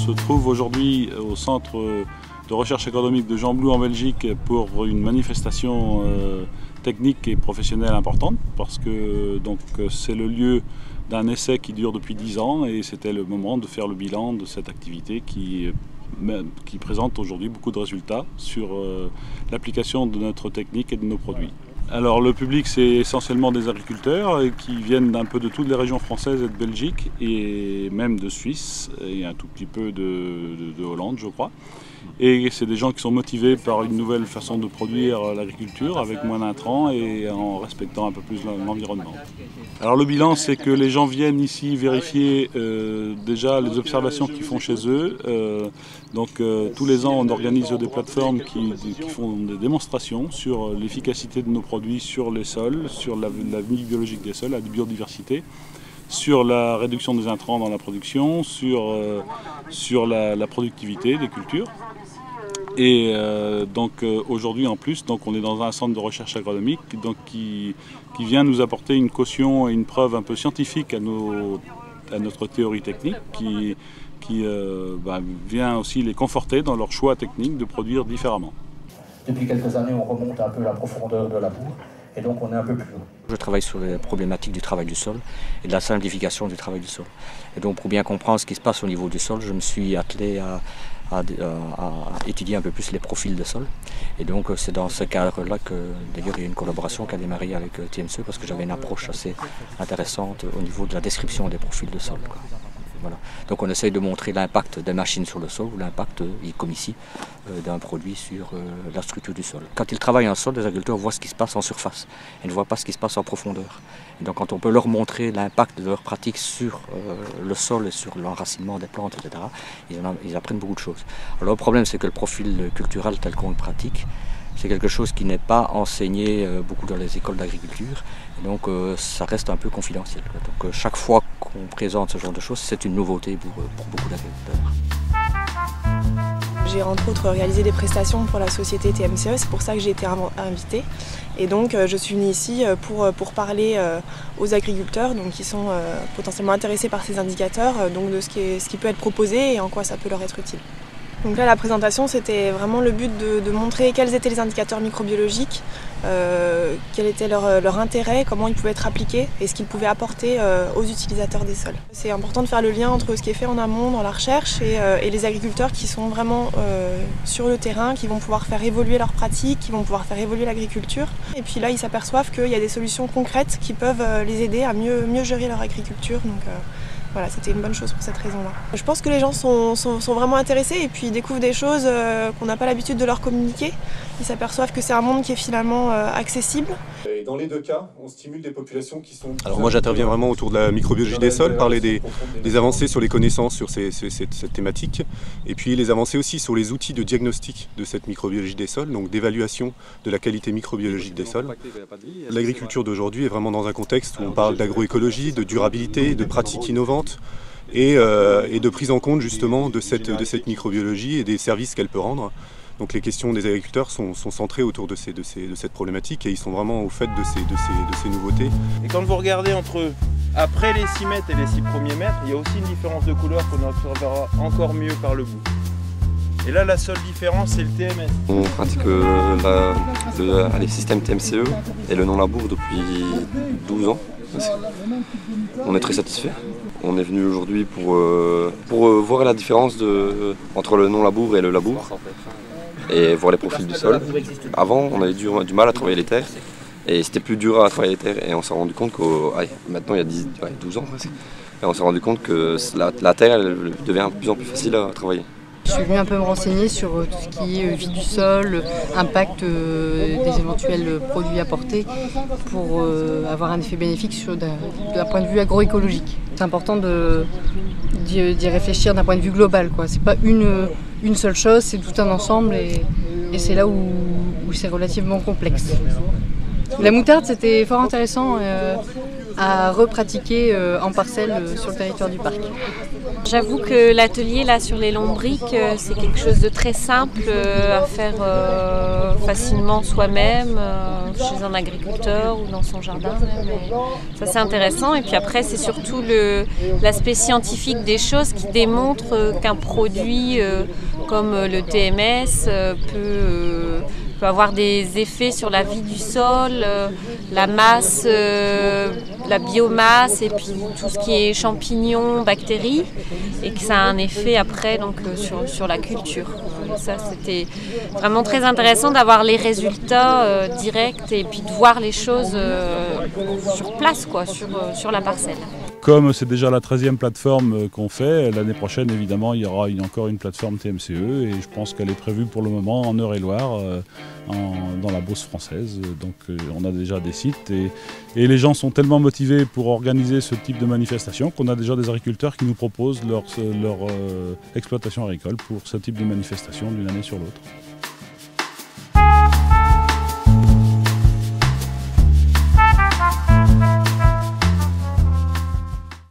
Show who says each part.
Speaker 1: se trouve aujourd'hui au centre de recherche agronomique de Gembloux en Belgique pour une manifestation technique et professionnelle importante parce que c'est le lieu d'un essai qui dure depuis 10 ans et c'était le moment de faire le bilan de cette activité qui présente aujourd'hui beaucoup de résultats sur l'application de notre technique et de nos produits. Alors le public, c'est essentiellement des agriculteurs qui viennent d'un peu de toutes les régions françaises et de Belgique et même de Suisse et un tout petit peu de Hollande, je crois. Et c'est des gens qui sont motivés par une nouvelle façon de produire l'agriculture avec moins d'intrants et en respectant un peu plus l'environnement. Alors le bilan, c'est que les gens viennent ici vérifier déjà les observations qu'ils font chez eux. Tous les ans, on organise des plateformes qui font des démonstrations sur l'efficacité de nos produits sur les sols, sur la vie biologique des sols, la biodiversité, sur la réduction des intrants dans la production, sur la productivité des cultures. Et aujourd'hui en plus, on est dans un centre de recherche agronomique qui vient nous apporter une caution et une preuve un peu scientifique à notre théorie technique qui vient aussi les conforter dans leur choix technique de produire différemment.
Speaker 2: Depuis quelques années, on remonte un peu la profondeur de la boue et donc on est un peu plus haut.
Speaker 3: Je travaille sur les problématiques du travail du sol et de la simplification du travail du sol. Et donc pour bien comprendre ce qui se passe au niveau du sol, je me suis attelé à étudier un peu plus les profils de sol. Et donc c'est dans ce cadre-là que d'ailleurs il y a une collaboration qui a démarré avec TMCE parce que j'avais une approche assez intéressante au niveau de la description des profils de sol. Voilà. Donc on essaye de montrer l'impact des machines sur le sol ou l'impact, comme ici, d'un produit sur la structure du sol. Quand ils travaillent en sol, les agriculteurs voient ce qui se passe en surface et ne voient pas ce qui se passe en profondeur. Et donc quand on peut leur montrer l'impact de leur pratique sur le sol et sur l'enracinement des plantes, etc., ils apprennent beaucoup de choses. Alors le problème, c'est que le profil culturel tel qu'on le pratique, c'est quelque chose qui n'est pas enseigné beaucoup dans les écoles d'agriculture, et donc ça reste un peu confidentiel. Donc chaque fois qu'on présente ce genre de choses, c'est une nouveauté pour beaucoup d'agriculteurs.
Speaker 4: J'ai entre autres réalisé des prestations pour la société TMCE, c'est pour ça que j'ai été invitée. Et donc je suis venue ici pour parler aux agriculteurs qui sont potentiellement intéressés par ces indicateurs, de ce qui peut être proposé et en quoi ça peut leur être utile. Donc là, la présentation, c'était vraiment le but de montrer quels étaient les indicateurs microbiologiques, quel était leur intérêt, comment ils pouvaient être appliqués et ce qu'ils pouvaient apporter aux utilisateurs des sols. C'est important de faire le lien entre ce qui est fait en amont dans la recherche et les agriculteurs qui sont vraiment sur le terrain, qui vont pouvoir faire évoluer leurs pratiques, qui vont pouvoir faire évoluer l'agriculture. Et puis là, ils s'aperçoivent qu'il y a des solutions concrètes qui peuvent les aider à mieux gérer leur agriculture. Voilà, c'était une bonne chose pour cette raison-là. Je pense que les gens sont vraiment intéressés et puis ils découvrent des choses qu'on n'a pas l'habitude de leur communiquer. Ils s'aperçoivent que c'est un monde qui est finalement accessible.
Speaker 5: Et dans les deux cas, on stimule des populations qui sont...
Speaker 6: Alors moi j'interviens vraiment autour de la microbiologie des sols, parler des avancées sur les connaissances sur cette thématique, et puis les avancées aussi sur les outils de diagnostic de cette microbiologie des sols, donc d'évaluation de la qualité microbiologique des sols. L'agriculture d'aujourd'hui est vraiment dans un contexte où on parle d'agroécologie, de durabilité, de pratiques innovantes, et de prise en compte justement de cette microbiologie et des services qu'elle peut rendre. Donc les questions des agriculteurs sont centrées autour de cette problématique et ils sont vraiment au fait de ces nouveautés.
Speaker 7: Et quand vous regardez après les 6 mètres et les 6 premiers mètres, il y a aussi une différence de couleur qu'on observera encore mieux par le bout. Et là, la seule différence, c'est le TMS.
Speaker 8: On pratique les systèmes TMCE et le non-labour depuis 12 ans. On est très satisfait. On est venu aujourd'hui pour voir la différence entre le non-labour et le labour et voir les profils du sol. Avant, on avait du mal à travailler les terres et c'était plus dur à travailler les terres et on s'est rendu compte que maintenant il y a 12 ans, et on s'est rendu compte que la terre elle devient de plus en plus facile à travailler.
Speaker 9: Je suis venue un peu me renseigner sur tout ce qui est vie du sol, impact des éventuels produits apportés pour avoir un effet bénéfique d'un point de vue agroécologique. C'est important d'y réfléchir d'un point de vue global. Ce n'est pas une seule chose, c'est tout un ensemble et c'est là où c'est relativement complexe. La moutarde, c'était fort intéressant. à repratiquer en parcelle sur le territoire du parc.
Speaker 10: J'avoue que l'atelier là sur les lombriques, c'est quelque chose de très simple à faire facilement soi-même, chez un agriculteur ou dans son jardin même. Ça c'est intéressant. Et puis après c'est surtout l'aspect scientifique des choses qui démontre qu'un produit comme le TMS peut avoir des effets sur la vie du sol, la masse, la biomasse et puis tout ce qui est champignons, bactéries, et que ça a un effet après donc, sur la culture. Et ça c'était vraiment très intéressant d'avoir les résultats directs et puis de voir les choses sur place, quoi, sur la parcelle.
Speaker 1: Comme c'est déjà la 13e plateforme qu'on fait, l'année prochaine évidemment il y aura encore une plateforme TMCE et je pense qu'elle est prévue pour le moment en Eure-et-Loire, dans la Beauce française. Donc on a déjà des sites et les gens sont tellement motivés pour organiser ce type de manifestation qu'on a déjà des agriculteurs qui nous proposent leur exploitation agricole pour ce type de manifestation d'une année sur l'autre.